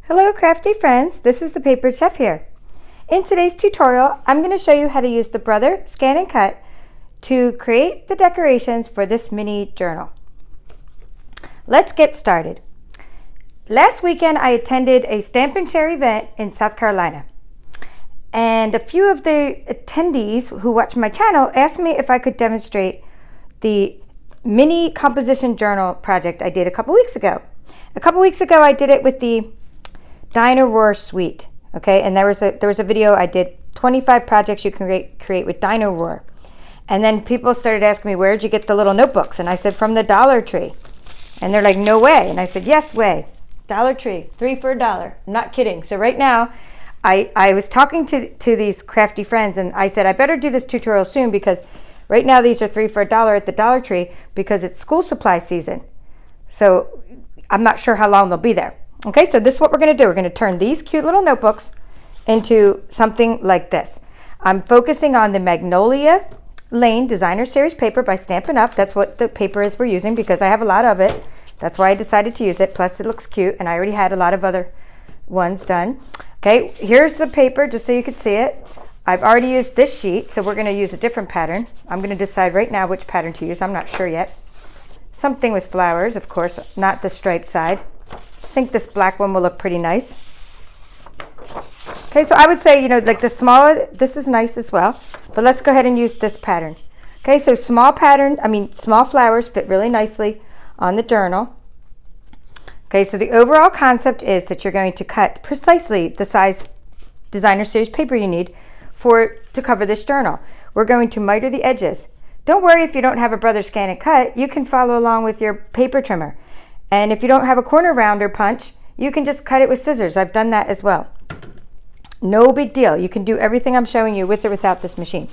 Hello crafty friends, this is the Paper Chef here. In today's tutorial, I'm going to show you how to use the Brother ScanNCut to create the decorations for this mini journal. Let's get started. Last weekend I attended a Stampin' Share event in South Carolina. And a few of the attendees who watch my channel asked me if I could demonstrate the mini composition journal project I did a couple weeks ago. A couple weeks ago I did it with the Dino suite, okay, and there was a video I did 25 projects you can create with Dino. And then people started asking me, where'd you get the little notebooks? And I said, from the Dollar Tree. And they're like, no way. And I said, yes way. Dollar Tree, 3 for $1. I'm not kidding. So right now I was talking to these crafty friends and I said I better do this tutorial soon because right now these are 3 for $1 at the Dollar Tree because it's school supply season. So I'm not sure how long they'll be there. Okay, so this is what we're going to do. We're going to turn these cute little notebooks into something like this. I'm focusing on the Magnolia Lane Designer Series paper by Stampin' Up. That's what the paper is we're using because I have a lot of it. That's why I decided to use it. Plus it looks cute and I already had a lot of other ones done. Okay, here's the paper just so you can see it. I've already used this sheet, so we're going to use a different pattern. I'm going to decide right now which pattern to use. I'm not sure yet. Something with flowers, of course, not the striped side. I think this black one will look pretty nice. Okay, so I would say, like the smaller, this is nice as well, but let's go ahead and use this pattern. Okay, so small flowers fit really nicely on the journal. Okay, so the overall concept is that you're going to cut precisely the size designer series paper you need to cover this journal. We're going to miter the edges. Don't worry if you don't have a Brother ScanNCut, you can follow along with your paper trimmer. And if you don't have a corner rounder punch, you can just cut it with scissors. I've done that as well. No big deal. You can do everything I'm showing you with or without this machine.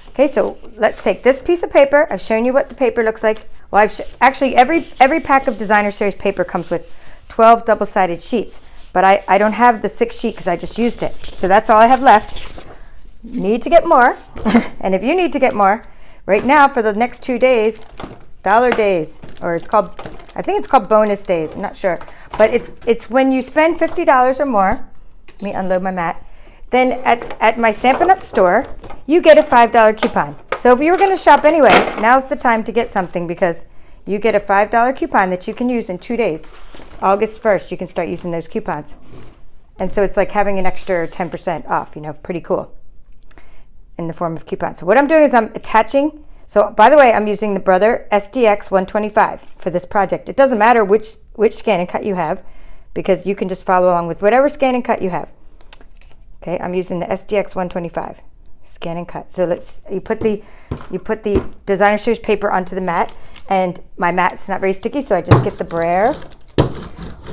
Okay, so let's take this piece of paper. I've shown you what the paper looks like. Well, actually every pack of designer series paper comes with 12 double-sided sheets, but I don't have the 6th sheet because I just used it. So that's all I have left. Need to get more. And if you need to get more, right now for the next 2 days, Dollar Days, or I think it's called bonus days, I'm not sure. But it's when you spend $50 or more, let me unload my mat, then at my Stampin' Up store, you get a $5 coupon. So if you were going to shop anyway, now's the time to get something because you get a $5 coupon that you can use in 2 days. August 1st, you can start using those coupons. And so it's like having an extra 10% off, pretty cool in the form of coupons. So what I'm doing is I'm attaching. So by the way, I'm using the Brother SDX125 for this project. It doesn't matter which ScanNCut you have because you can just follow along with whatever ScanNCut you have. Okay, I'm using the SDX125 ScanNCut. So you put the designer series paper onto the mat, and my mat's not very sticky, so I just get the brayer,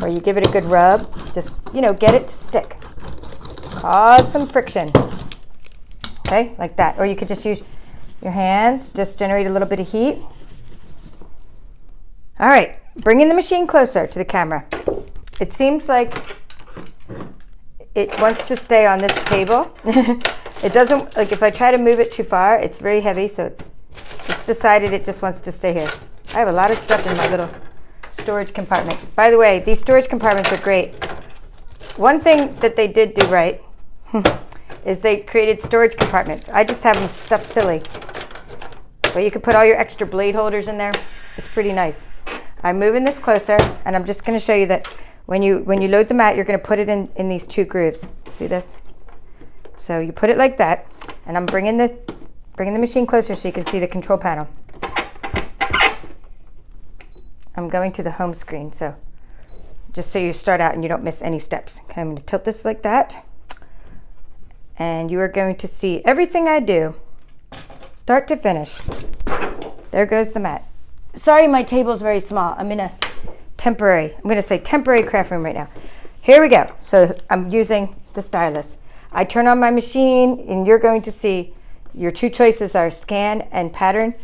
or you give it a good rub. Just get it to stick. Cause some friction. Okay, like that. Or you could just use your hands, just generate a little bit of heat. All right, bringing the machine closer to the camera. It seems like it wants to stay on this table. It doesn't, like if I try to move it too far, it's very heavy, so it's decided it just wants to stay here. I have a lot of stuff in my little storage compartments. By the way, these storage compartments are great. One thing that they did do right is they created storage compartments. I just have them stuffed silly. But you can put all your extra blade holders in there. It's pretty nice. I'm moving this closer, and I'm just going to show you that when you load the mat, you're going to put it in these 2 grooves. See this? So you put it like that, and I'm bringing the machine closer so you can see the control panel. I'm going to the home screen, so just so you start out and you don't miss any steps. Okay, I'm going to tilt this like that. And you are going to see everything I do, start to finish. There goes the mat. Sorry, my table is very small. I'm in a temporary craft room right now. Here we go. So I'm using the stylus. I turn on my machine, and you're going to see your 2 choices are scan and pattern.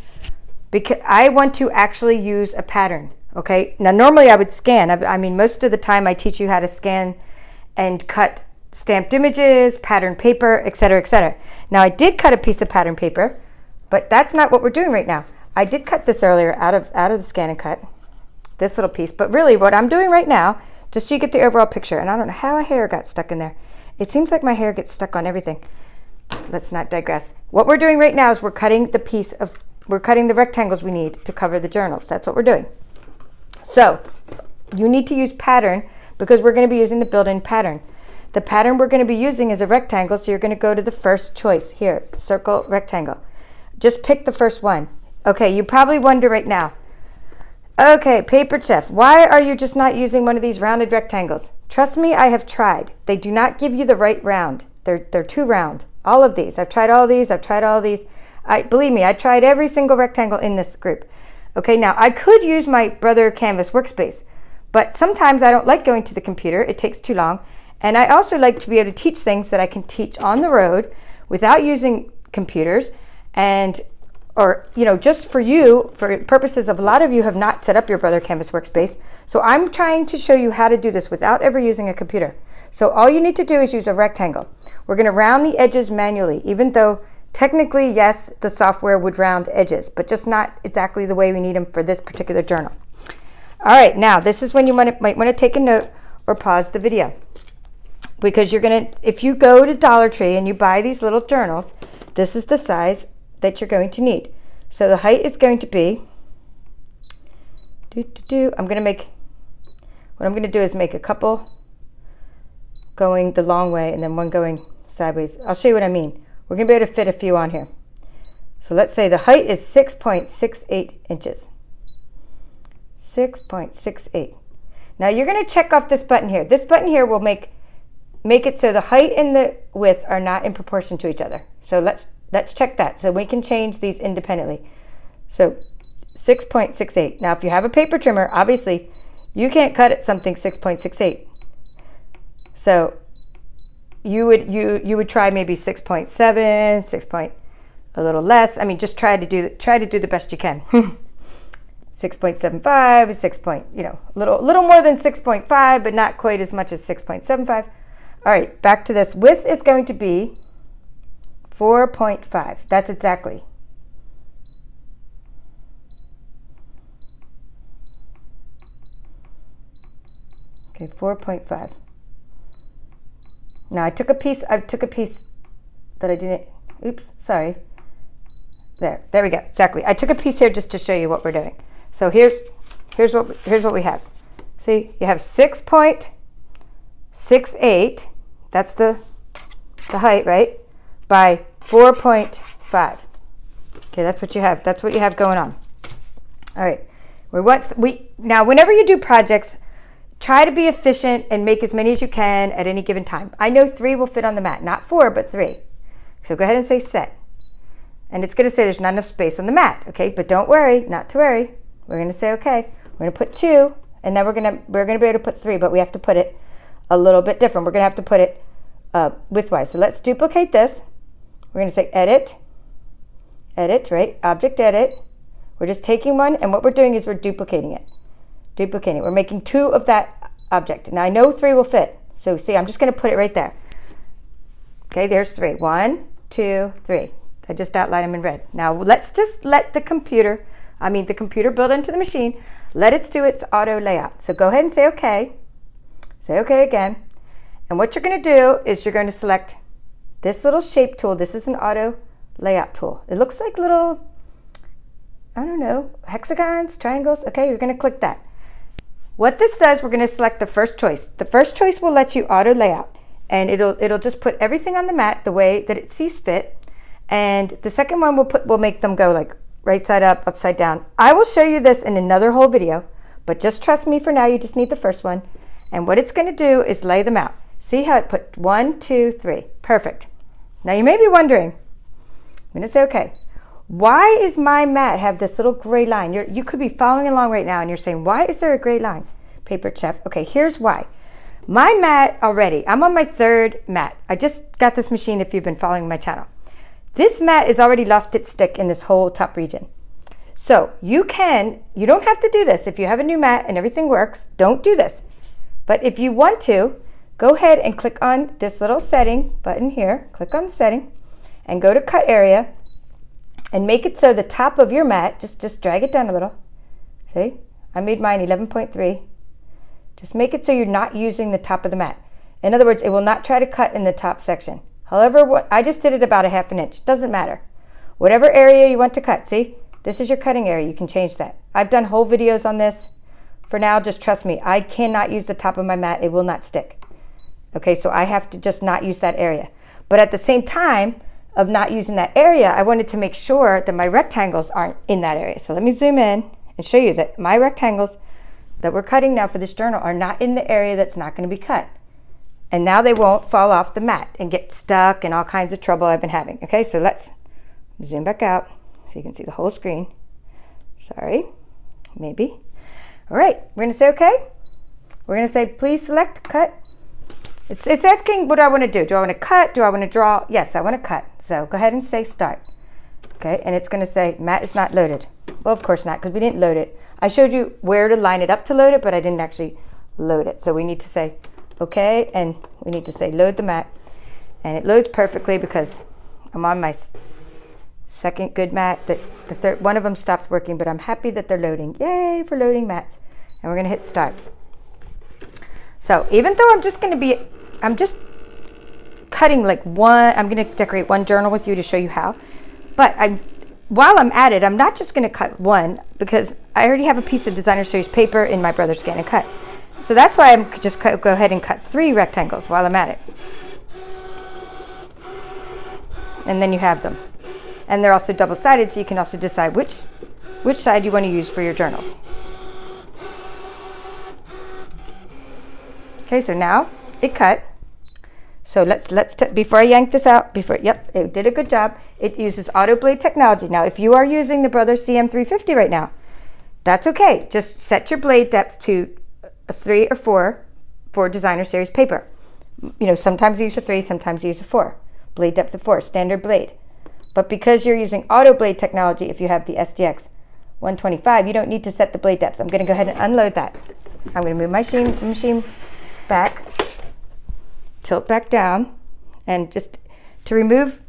Because I want to actually use a pattern. Okay. Now normally I would scan. I mean, most of the time I teach you how to scan and cut stamped images, pattern paper, etc., etc. Now I did cut a piece of pattern paper, but that's not what we're doing right now. I did cut this earlier out of the ScanNCut, this little piece, but really what I'm doing right now just so you get the overall picture. And I don't know how a hair got stuck in there. It seems like my hair gets stuck on everything. Let's not digress. What we're doing right now is we're cutting the rectangles we need to cover the journals. That's what we're doing. So you need to use pattern because we're going to be using the built-in pattern. The pattern we're going to be using is a rectangle, so you're going to go to the first choice here, circle, rectangle. Just pick the first one. Okay, you probably wonder right now, okay, Paper Chef, why are you just not using one of these rounded rectangles? Trust me, I have tried. They do not give you the right round. They're too round. All of these. I've tried all these. I've tried all these. Believe me, I tried every single rectangle in this group. Okay, now I could use my Brother Canvas workspace, but sometimes I don't like going to the computer. It takes too long. And I also like to be able to teach things that I can teach on the road without using computers, and or just for you, for purposes of a lot of you have not set up your Brother Canvas workspace. So I'm trying to show you how to do this without ever using a computer. So all you need to do is use a rectangle. We're going to round the edges manually, even though technically, yes, the software would round edges, but just not exactly the way we need them for this particular journal. All right, now this is when you might want to take a note or pause the video. Because if you go to Dollar Tree and you buy these little journals, this is the size that you're going to need. So the height is going to be, what I'm going to do is make a couple going the long way and then one going sideways. I'll show you what I mean. We're going to be able to fit a few on here. So let's say the height is 6.68 inches. 6.68. Now you're going to check off this button here. This button here will make it so the height and the width are not in proportion to each other. So let's check that so we can change these independently. So 6.68. Now if you have a paper trimmer, obviously you can't cut at something 6.68. So you would try maybe 6.7, 6 point a little less. I mean, just try to do the best you can. 6.75, 6 point, little more than 6.5, but not quite as much as 6.75. All right, back to this. Width is going to be 4.5. That's exactly. Okay, 4.5. Now I took a piece that I didn't, oops, sorry. There we go, exactly. I took a piece here just to show you what we're doing. So here's what we have. See, you have 6.68, that's the height, right? By 4.5. Okay, that's what you have. That's what you have going on. All right. Now whenever you do projects, try to be efficient and make as many as you can at any given time. I know 3 will fit on the mat, not 4, but 3. So go ahead and say set. And it's going to say there's not enough space on the mat, okay? But don't worry, not to worry. We're going to say okay. We're going to put 2, and then we're going to be able to put 3, but we have to put it a little bit different. We're going to have to put it widthwise. So let's duplicate this. We're going to say edit, right? Object edit. We're just taking one, and what we're doing is we're duplicating it. We're making 2 of that object. Now I know 3 will fit. So see, I'm just going to put it right there. Okay, there's 3. 1, 2, 3. I just outlined them in red. Now let's just let the computer built into the machine, let it do its auto layout. So go ahead and say okay. Say okay again. And what you're going to do is you're going to select this little shape tool. This is an auto layout tool. It looks like little, I don't know, hexagons, triangles. Okay, you're going to click that. What this does, we're going to select the first choice. The first choice will let you auto layout, and it'll just put everything on the mat the way that it sees fit. And the second one will make them go like right side up, upside down. I will show you this in another whole video, but just trust me for now. You just need the first one. And what it's going to do is lay them out. See how it put 1, 2, 3. Perfect. Now you may be wondering, I'm going to say okay. Why is my mat have this little gray line? You could be following along right now and you're saying, why is there a gray line, Paper Chef? Okay, here's why. My mat already, I'm on my 3rd mat. I just got this machine if you've been following my channel. This mat has already lost its stick in this whole top region. So you don't have to do this. If you have a new mat and everything works, don't do this. But if you want to, go ahead and click on this little setting button here. Click on the setting and go to cut area and make it so the top of your mat, just drag it down a little. See, I made mine 11.3. Just make it so you're not using the top of the mat. In other words, it will not try to cut in the top section. However, I just did it about a ½ an inch. Doesn't matter. Whatever area you want to cut, see? This is your cutting area. You can change that. I've done whole videos on this. For now, just trust me. I cannot use the top of my mat. It will not stick. Okay, so I have to just not use that area. But at the same time of not using that area, I wanted to make sure that my rectangles aren't in that area. So let me zoom in and show you that my rectangles that we're cutting now for this journal are not in the area that's not going to be cut. And now they won't fall off the mat and get stuck and all kinds of trouble I've been having. Okay, so let's zoom back out so you can see the whole screen. Sorry, maybe. All right, we're gonna say okay. We're gonna say please select cut. It's asking what do I want to do. Do I want to cut? Do I want to draw? Yes, I want to cut. So go ahead and say start. Okay, and it's gonna say mat is not loaded. Well, of course not, because we didn't load it. I showed you where to line it up to load it, but I didn't actually load it. So we need to say okay, and we need to say load the mat. And it loads perfectly because I'm on my second good mat. The third one of them stopped working, but I'm happy that they're loading. Yay for loading mats. And we're gonna hit start. So even though I'm just cutting like one, I'm gonna decorate one journal with you to show you how. But while I'm at it, I'm not just gonna cut one because I already have a piece of designer series paper in my Brother ScanNCut. So that's why I'm just go ahead and cut 3 rectangles while I'm at it. And then you have them. And they're also double-sided, so you can also decide which side you want to use for your journals. Okay, so now it cut. So let's before I yank this out, yep, it did a good job. It uses auto blade technology. Now, if you are using the Brother CM350 right now, that's okay. Just set your blade depth to a 3 or 4 for designer series paper. You know, sometimes you use a 3, sometimes you use a 4. Blade depth of 4, standard blade. But because you're using auto blade technology, if you have the SDX125, you don't need to set the blade depth. I'm going to go ahead and unload that. I'm going to move my machine back, tilt back down, and just to remove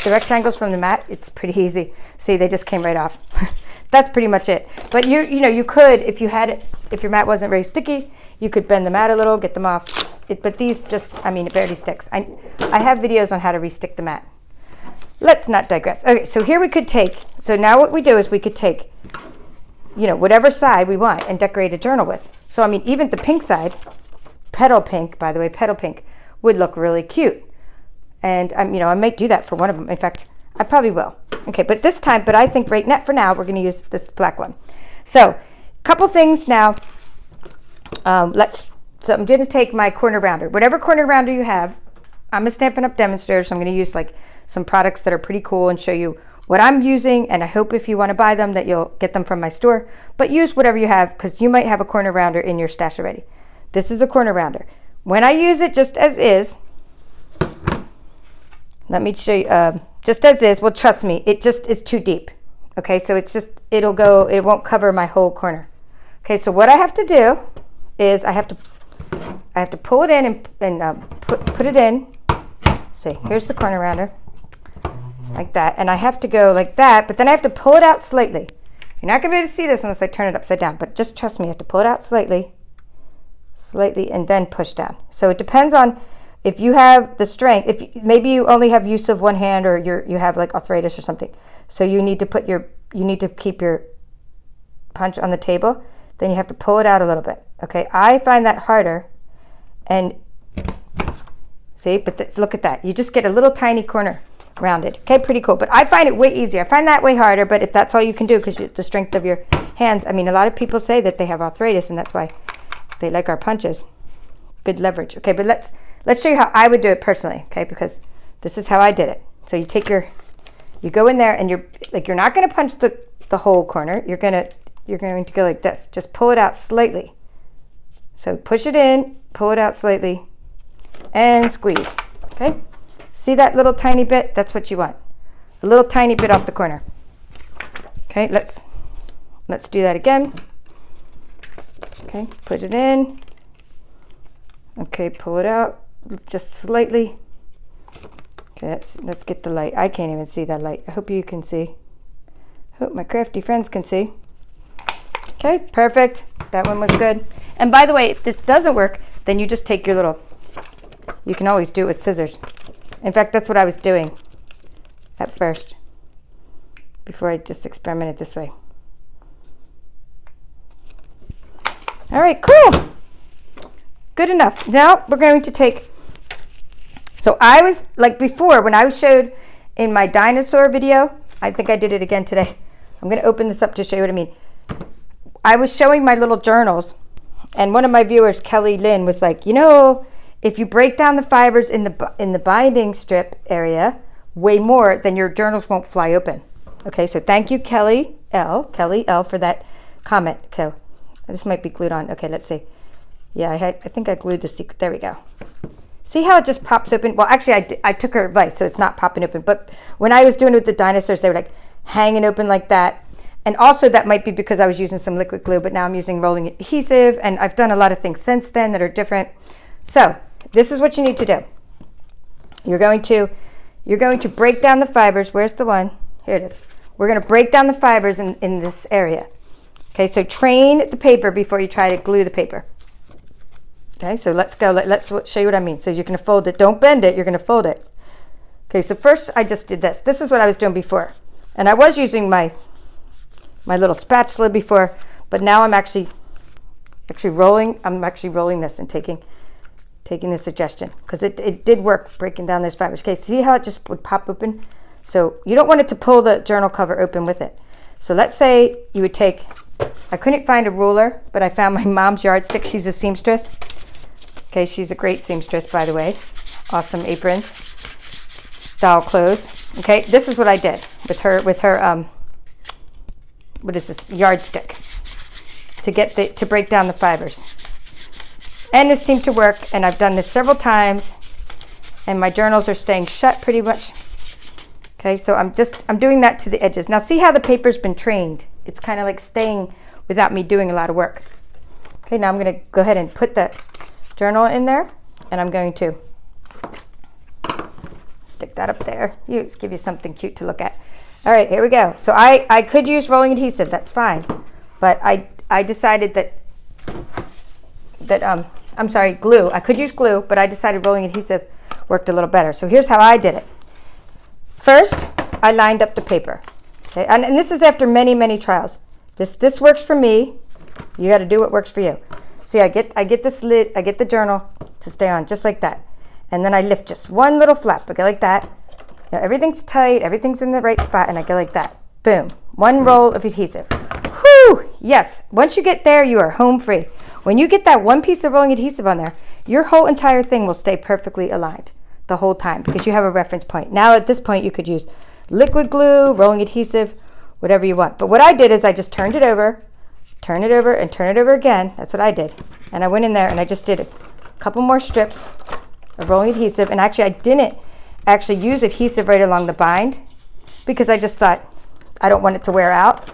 the rectangles from the mat, it's pretty easy. See, they just came right off. That's pretty much it. But you could, if your mat wasn't very sticky, you could bend the mat a little, get them off. But these just, it barely sticks. I have videos on how to restick the mat. Let's not digress. Okay, so here we could take, so now what we do is we could take, whatever side we want and decorate a journal with. So, even the pink side, petal pink, by the way, petal pink, would look really cute. And, I might do that for one of them. In fact, I probably will. Okay, but I think for now, we're going to use this black one. So, a couple things now. So I'm going to take my corner rounder. Whatever corner rounder you have, I'm a Stampin' Up! Demonstrator, so I'm going to use some products that are pretty cool and show you what I'm using, and I hope if you want to buy them that you'll get them from my store. But use whatever you have, because you might have a corner rounder in your stash already. This is a corner rounder. When I use it just as is, let me show you, just as is, well, trust me, it just is too deep. Okay, so it won't cover my whole corner. Okay, so what I have to do is I have to pull it in and put it in. See, here's the corner rounder, like that, and I have to go like that, but then I have to pull it out slightly. You're not going to be able to see this unless I turn it upside down, but just trust me, you have to pull it out slightly, and then push down. So it depends on if you have the strength. If maybe you only have use of one hand, or you have like arthritis or something, so you need to keep your punch on the table. Then you have to pull it out a little bit. Okay, I find that harder, and see, but look at that. You just get a little tiny corner rounded. Okay, pretty cool. But I find it way easier. I find that way harder, but if that's all you can do because the strength of your hands. A lot of people say that they have arthritis, and that's why they like our punches. Good leverage. Okay, but let's show you how I would do it personally, okay, because this is how I did it. So you go in there, and you're not going to punch the whole corner. You're going to go like this. Just pull it out slightly. So push it in, pull it out slightly, and squeeze. Okay? See that little tiny bit? That's what you want. A little tiny bit off the corner. Okay, let's do that again. Okay, put it in. Okay, pull it out just slightly. Okay, let's get the light. I can't even see that light. I hope you can see. Hope my crafty friends can see. Okay, perfect. That one was good. And by the way, if this doesn't work, then you just take your little, you can always do it with scissors. In fact, that's what I was doing at first, before I just experimented this way. All right, cool. Good enough. Now we're going to take, so I was, like before, when I showed in my dinosaur video, I think I did it again today. I'm going to open this up to show you what I mean. I was showing my little journals, and one of my viewers, Kelly Lynn, was like, you know, if you break down the fibers in the binding strip area way more, then your journals won't fly open. Okay, so thank you, Kelly L, for that comment. So this might be glued on. Okay, let's see. Yeah, I think I glued the secret. There we go. See how it just pops open? Well, actually, I took her advice, so it's not popping open. But when I was doing it with the dinosaurs, they were like hanging open like that. And also that might be because I was using some liquid glue, but now I'm using rolling adhesive, and I've done a lot of things since then that are different. So this is what you need to do. You're going to break down the fibers. Where's the one? Here it is. We're going to break down the fibers in this area. Okay, so train the paper before you try to glue the paper. Okay, so let's go. Let's show you what I mean. So you're going to fold it. Don't bend it. You're going to fold it. Okay, so first I just did this. This is what I was doing before. And I was using my little spatula before, but now I'm actually rolling. I'm actually rolling this and taking the suggestion, because it did work breaking down those fibers. Okay, see how it just would pop open? So you don't want it to pull the journal cover open with it. So let's say you would take, I couldn't find a ruler, but I found my mom's yardstick. She's a seamstress. Okay, she's a great seamstress, by the way. Awesome aprons, doll clothes. Okay, this is what I did with her what is this, yardstick, to break down the fibers. And this seemed to work, and I've done this several times, and my journals are staying shut pretty much. Okay, so I'm doing that to the edges. Now see how the paper's been trained? It's kind of like staying without me doing a lot of work. Okay, now I'm going to go ahead and put the journal in there, and I'm going to stick that up there. Just give you something cute to look at. All right, here we go. So I could use rolling adhesive, that's fine. But I decided I'm sorry, glue. I could use glue, but I decided rolling adhesive worked a little better. So here's how I did it. First, I lined up the paper. Okay, and this is after many, many trials. This works for me. You got to do what works for you. See, I get this lid, I get the journal to stay on just like that. And then I lift just one little flap. I go like that. Now everything's tight, everything's in the right spot, and I go like that. Boom. One roll of adhesive. Whew! Yes. Once you get there, you are home free. When you get that one piece of rolling adhesive on there, your whole entire thing will stay perfectly aligned the whole time, because you have a reference point. Now at this point, you could use liquid glue, rolling adhesive, whatever you want. But what I did is I just turned it over, and turn it over again. That's what I did. And I went in there and I just did a couple more strips of rolling adhesive. And actually, I didn't actually use adhesive right along the bind, because I just thought I don't want it to wear out,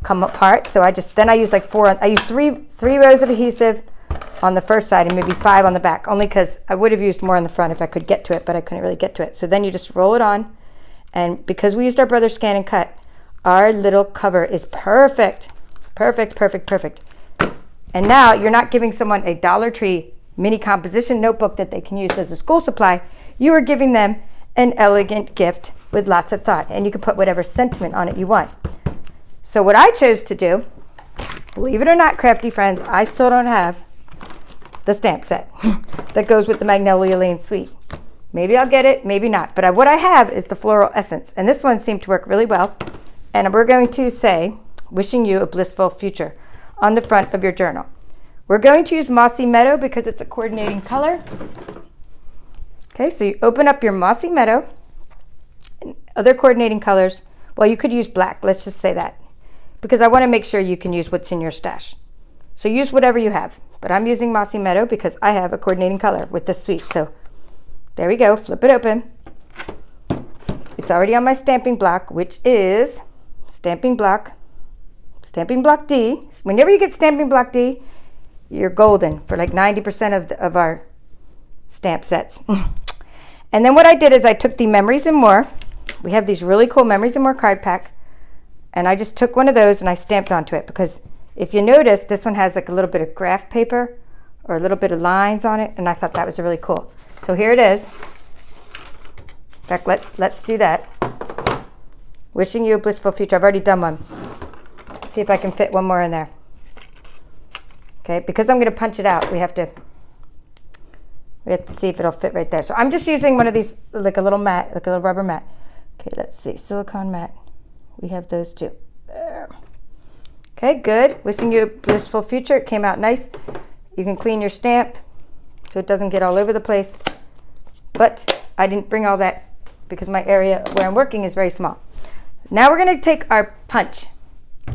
come apart. So I used like three rows of adhesive on the first side and maybe 5 on the back, only because I would have used more on the front if I could get to it, but I couldn't really get to it. So then you just roll it on, and because we used our Brother ScanNCut, our little cover is perfect. Perfect, perfect, perfect. And now you're not giving someone a Dollar Tree mini composition notebook that they can use as a school supply. You are giving them an elegant gift with lots of thought, and you can put whatever sentiment on it you want. So what I chose to do, believe it or not, crafty friends, I still don't have the stamp set that goes with the Magnolia Lane suite. Maybe I'll get it, maybe not. But what I have is the Floral Essence, and this one seemed to work really well. And we're going to say, wishing you a blissful future on the front of your journal. We're going to use Mossy Meadow because it's a coordinating color. Okay, so you open up your Mossy Meadow and other coordinating colors. Well, you could use black, let's just say that, because I want to make sure you can use what's in your stash. So use whatever you have, but I'm using Mossy Meadow because I have a coordinating color with this suite. So there we go, flip it open. It's already on my stamping block, which is Stamping Block D. Whenever you get Stamping Block D, you're golden for like 90% of our stamp sets. And then what I did is I took the Memories and More. We have these really cool Memories and More card pack, and I just took one of those and I stamped onto it because If you notice, this one has like a little bit of graph paper or a little bit of lines on it, and I thought that was really cool. So here it is. In fact, let's do that. Wishing you a blissful future. I've already done one. See if I can fit one more in there. Okay, because I'm going to punch it out, we have to see if it'll fit right there. So I'm just using one of these, like a little mat, like a little rubber mat. Okay, let's see, silicone mat. We have those too. There. Okay, good. Wishing you a blissful future. It came out nice. You can clean your stamp so it doesn't get all over the place. But I didn't bring all that because my area where I'm working is very small. Now we're going to take our punch.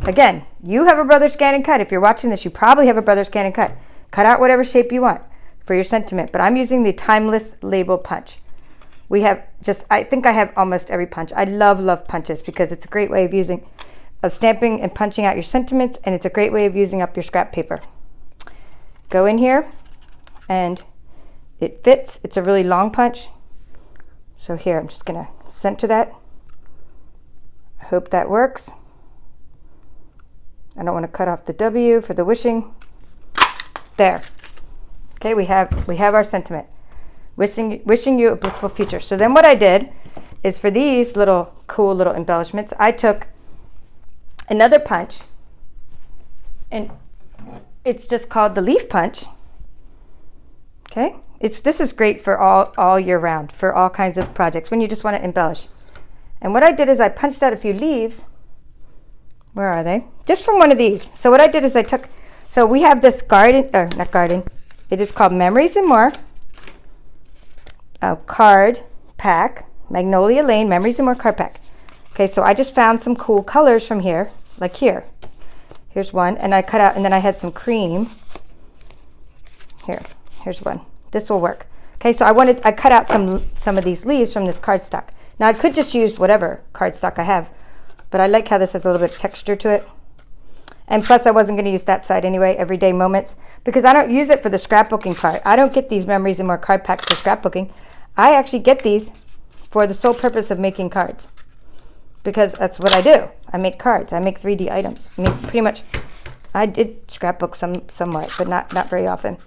Again, you have a Brother ScanNCut. If you're watching this, you probably have a Brother ScanNCut. Cut out whatever shape you want for your sentiment. But I'm using the Timeless Label Punch. We have I think I have almost every punch. I love punches because it's a great way of stamping and punching out your sentiments, and it's a great way of using up your scrap paper. Go in here, and it fits. It's a really long punch. So here, I'm just gonna center that. I hope that works. I don't want to cut off the W for the wishing. There. Okay, we have our sentiment. Wishing you a blissful future. So then what I did is for these little cool little embellishments, I took another punch, and it's just called the leaf punch. Okay, this is great for all year round, for all kinds of projects when you just want to embellish. And what I did is I punched out a few leaves. Where are they? Just from one of these. So what I did is so we have this not garden, it is called Memories and More. Card pack, Magnolia Lane, Memories and More card pack. Okay, so I just found some cool colors from here, like here. Here's one, and I cut out, and then I had some cream. Here's one. This will work. Okay, so I cut out some of these leaves from this cardstock. Now I could just use whatever cardstock I have, but I like how this has a little bit of texture to it. And plus I wasn't going to use that side anyway, Everyday Moments, because I don't use it for the scrapbooking part. I don't get these Memories and More card packs for scrapbooking. I actually get these for the sole purpose of making cards, because that's what I do. I make cards. I make 3D items. I mean, pretty much, I did scrapbook somewhat, but not very often.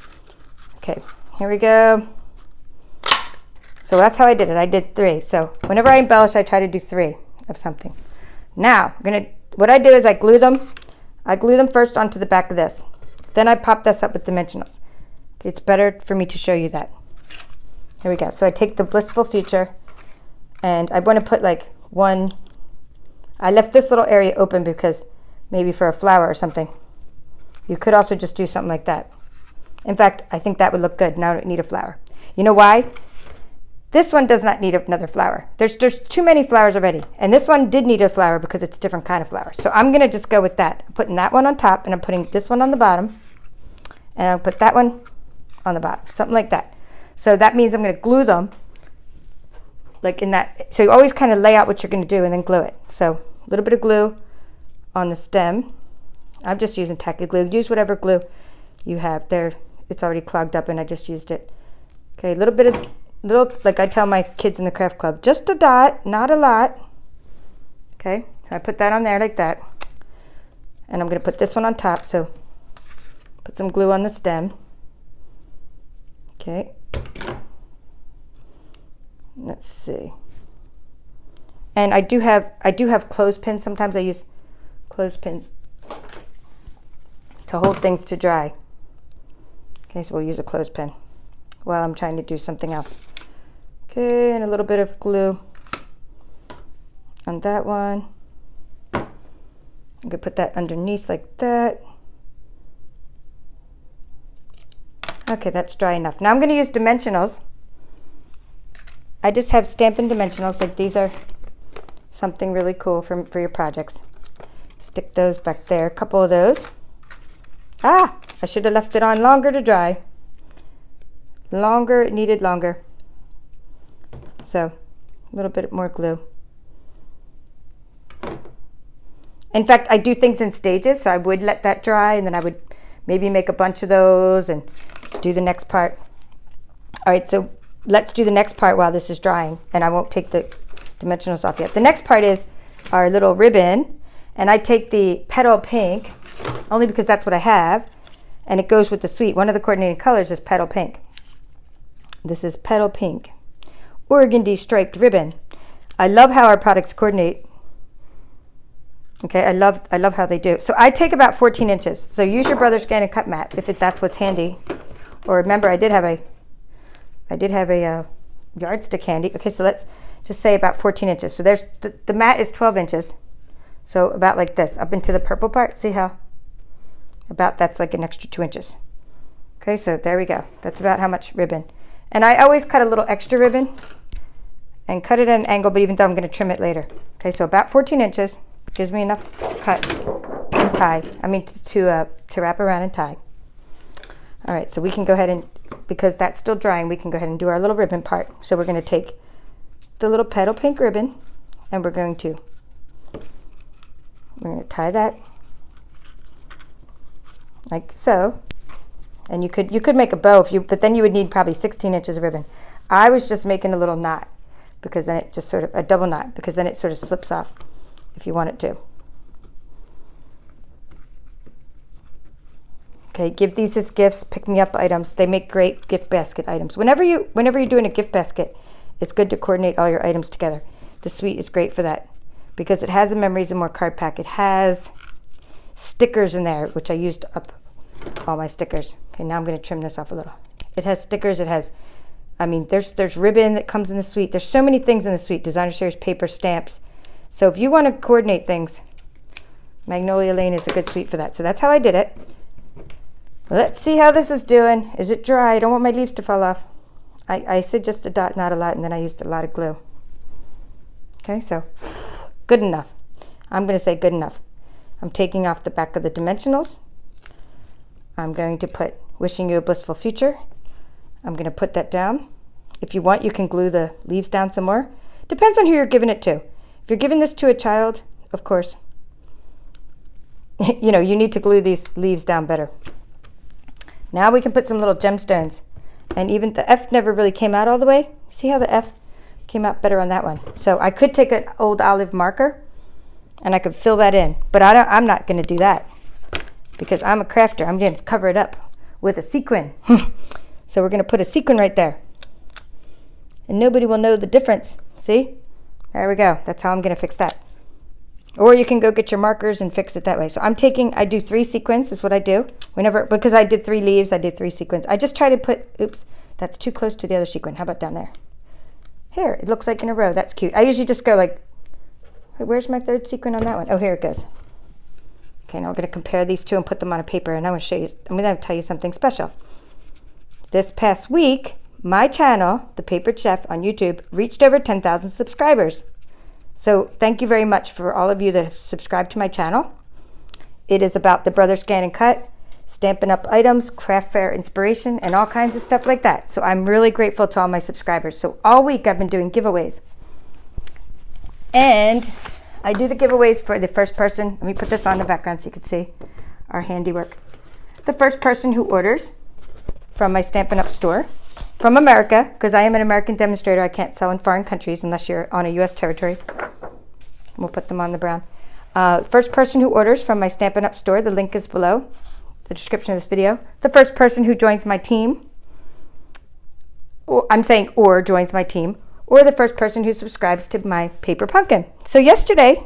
Okay, here we go. So that's how I did it. I did 3. So whenever I embellish, I try to do 3 of something. Now, what I do is I glue them. I glue them first onto the back of this. Then I pop this up with dimensionals. It's better for me to show you that. Here we go. So I take the blissful future, and I want to put like one. I left this little area open because maybe for a flower or something. You could also just do something like that. In fact, I think that would look good. Now I don't need a flower. You know why? This one does not need another flower. There's too many flowers already. And this one did need a flower because it's a different kind of flower. So I'm going to just go with that. I'm putting that one on top, and I'm putting this one on the bottom. And I'll put that one on the bottom. Something like that. So that means I'm going to glue them like in that. So you always kind of lay out what you're going to do and then glue it. So a little bit of glue on the stem. I'm just using tacky glue. Use whatever glue you have there. It's already clogged up and I just used it. Okay, a little bit of, like I tell my kids in the craft club, just a dot, not a lot. Okay, so I put that on there like that. And I'm going to put this one on top. So put some glue on the stem. Okay. Let's see. And I do have clothespins. Sometimes I use clothespins to hold things to dry. Okay, so we'll use a clothespin while I'm trying to do something else. Okay, and a little bit of glue on that one. I'm gonna put that underneath like that. Okay, that's dry enough. Now I'm gonna use dimensionals. I just have Stampin' Dimensionals, like these are something really cool for your projects. Stick those back there, a couple of those. Ah, I should have left it on longer to dry. Longer, it needed longer. So, a little bit more glue. In fact, I do things in stages, so I would let that dry, and then I would maybe make a bunch of those and do the next part. All right, so let's do the next part while this is drying, and I won't take the dimensionals off yet. The next part is our little ribbon, and I take the petal pink, only because that's what I have, and it goes with the suite. One of the coordinating colors is Petal Pink. This is Petal Pink. Organdy striped ribbon. I love how our products coordinate. Okay, I love how they do. So I take about 14 inches. So use your Brother ScanNCut mat if that's what's handy. Or remember, I did have a yardstick handy. Okay, so let's just say about 14 inches. So there's the mat is 12 inches. So about like this, up into the purple part. See how? About that's like an extra 2 inches. Okay, so there we go. That's about how much ribbon. And I always cut a little extra ribbon and cut it at an angle, but even though I'm going to trim it later. Okay, so about 14 inches gives me enough cut and tie. I mean to wrap around and tie. All right, so we can go ahead and, because that's still drying, we can go ahead and do our little ribbon part. So we're going to take the little Petal Pink ribbon and we're going to tie that like so. And you could make a bow but then you would need probably 16 inches of ribbon. I was just making a little knot because then it just sort of, a double knot, because then it sort of slips off if you want it to. Okay, give these as gifts, pick me up items. They make great gift basket items. Whenever you're doing a gift basket, it's good to coordinate all your items together. The suite is great for that because it has a Memories and More card pack. It has stickers in there, which I used up all my stickers. Okay, now I'm going to trim this off a little. It has stickers. It has, I mean, there's ribbon that comes in the suite. There's so many things in the suite. Designer series, paper, stamps. So if you want to coordinate things, Magnolia Lane is a good suite for that. So that's how I did it. Let's see how this is doing. Is it dry? I don't want my leaves to fall off. I said just a dot, not a lot, and then I used a lot of glue. Okay, so good enough. I'm going to say good enough. I'm taking off the back of the dimensionals. I'm going to put Wishing You a Blissful Future. I'm going to put that down. If you want, you can glue the leaves down some more. Depends on who you're giving it to. If you're giving this to a child, of course, you know, you need to glue these leaves down better. Now we can put some little gemstones. And even the F never really came out all the way. See how the F came out better on that one? So I could take an old olive marker and I could fill that in. But I'm not going to do that because I'm a crafter. I'm going to cover it up with a sequin. So we're going to put a sequin right there. And nobody will know the difference. See? There we go. That's how I'm going to fix that. Or you can go get your markers and fix it that way. So I do 3 sequins is what I do. Because I did 3 leaves, I did 3 sequins. I just try to put, oops, that's too close to the other sequin. How about down there? Here, it looks like in a row. That's cute. I usually just go like, where's my 3rd sequin on that one? Oh, here it goes. Okay, now we're going to compare these two and put them on a paper. And I'm going to tell you something special. This past week, my channel, The Papered Chef on YouTube, reached over 10,000 subscribers. So thank you very much for all of you that have subscribed to my channel. It is about the Brother ScanNCut, Stampin' Up items, craft fair inspiration, and all kinds of stuff like that. So I'm really grateful to all my subscribers. So all week I've been doing giveaways. And I do the giveaways for the first person. Let me put this on the background so you can see our handiwork. The first person who orders from my Stampin' Up store from America, because I am an American demonstrator. I can't sell in foreign countries unless you're on a U.S. territory. We'll put them on the brown. First person who orders from my Stampin' Up store, the link is below the description of this video. The first person who joins my team, or joins my team, or the first person who subscribes to my paper pumpkin. So yesterday,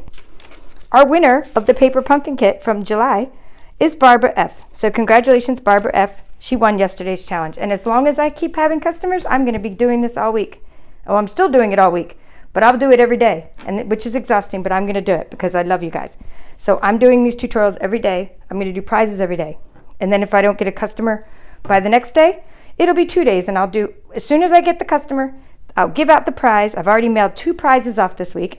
our winner of the paper pumpkin kit from July is Barbara F. So congratulations, Barbara F. She won yesterday's challenge. And as long as I keep having customers, I'm going to be doing this all week. Oh, I'm still doing it all week, but I'll do it every day, which is exhausting, but I'm going to do it because I love you guys. So I'm doing these tutorials every day. I'm going to do prizes every day. And then if I don't get a customer by the next day, it'll be 2 days. And I'll do, as soon as I get the customer, I'll give out the prize. I've already mailed 2 prizes off this week.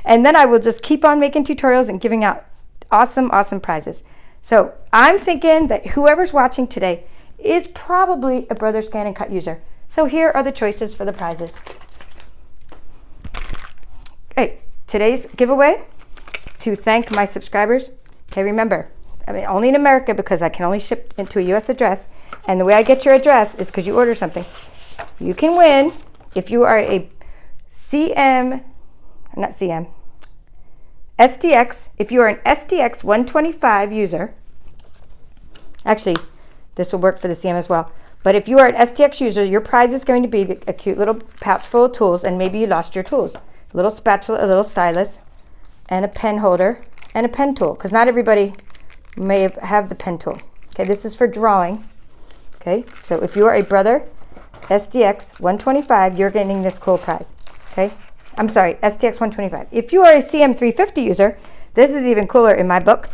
And then I will just keep on making tutorials and giving out awesome, awesome prizes. So I'm thinking that whoever's watching today is probably a Brother ScanNCut user. So here are the choices for the prizes. Okay, today's giveaway to thank my subscribers. Okay, remember, I mean, only in America because I can only ship into a U.S. address. And the way I get your address is because you order something. You can win if you are a SDX, if you are an SDX125 user, Actually, this will work for the CM as well. But if you are an SDX user, your prize is going to be a cute little pouch full of tools, and maybe you lost your tools. A little spatula, a little stylus, and a pen holder, and a pen tool, because not everybody may have the pen tool. Okay, this is for drawing. Okay, so if you are a Brother SDX125, you're getting this cool prize. Okay, I'm sorry, SDX125. If you are a CM350 user, this is even cooler in my book.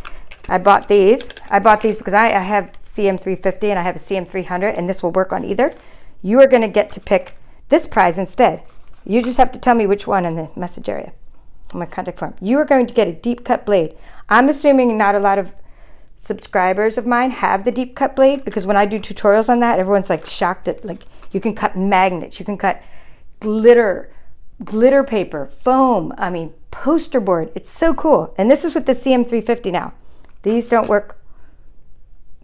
I bought these because I have CM350 and I have a CM300, and this will work on either. You are going to get to pick this prize instead. You just have to tell me which one in the message area, in my contact form. You are going to get a deep cut blade. I'm assuming not a lot of subscribers of mine have the deep cut blade, because when I do tutorials on that, everyone's like shocked at, like, you can cut magnets, you can cut glitter paper, foam, I mean poster board. It's so cool. And this is with the CM350 now. These don't work.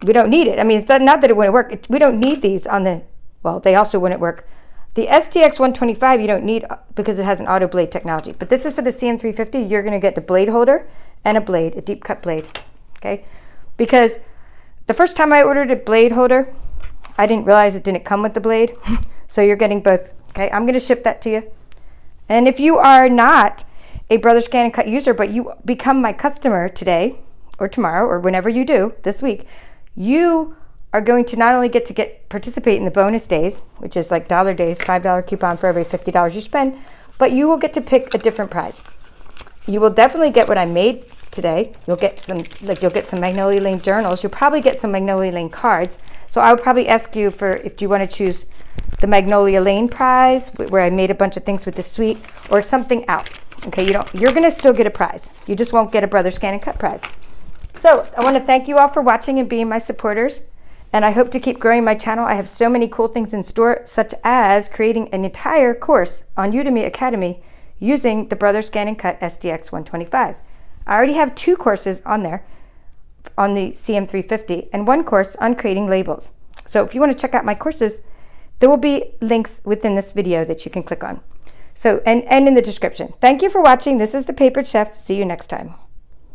We don't need it. I mean, it's not that it wouldn't work. We don't need these on the, well, they also wouldn't work. The SDX125 you don't need because it has an auto blade technology. But this is for the CM350. You're going to get the blade holder and a blade, a deep cut blade. Okay? Because the first time I ordered a blade holder, I didn't realize it didn't come with the blade. So you're getting both. Okay? I'm going to ship that to you. And if you are not a Brother ScanNCut user, but you become my customer today or tomorrow or whenever you do this week, you are going to not only get to participate in the bonus days, which is like dollar days, $5 coupon for every $50 you spend, but you will get to pick a different prize. You will definitely get what I made today. You'll get some Magnolia Lane journals. You'll probably get some Magnolia Lane cards. So I would probably ask you if you want to choose the Magnolia Lane prize, where I made a bunch of things with the suite, or something else. Okay, you're going to still get a prize. You just won't get a Brother ScanNCut prize. So I want to thank you all for watching and being my supporters. And I hope to keep growing my channel. I have so many cool things in store, such as creating an entire course on Udemy Academy using the Brother ScanNCut SDX125. I already have 2 courses on there on the CM350 and 1 course on creating labels. So if you want to check out my courses, there will be links within this video that you can click on. So, and in the description. Thank you for watching. This is the Papered Chef. See you next time.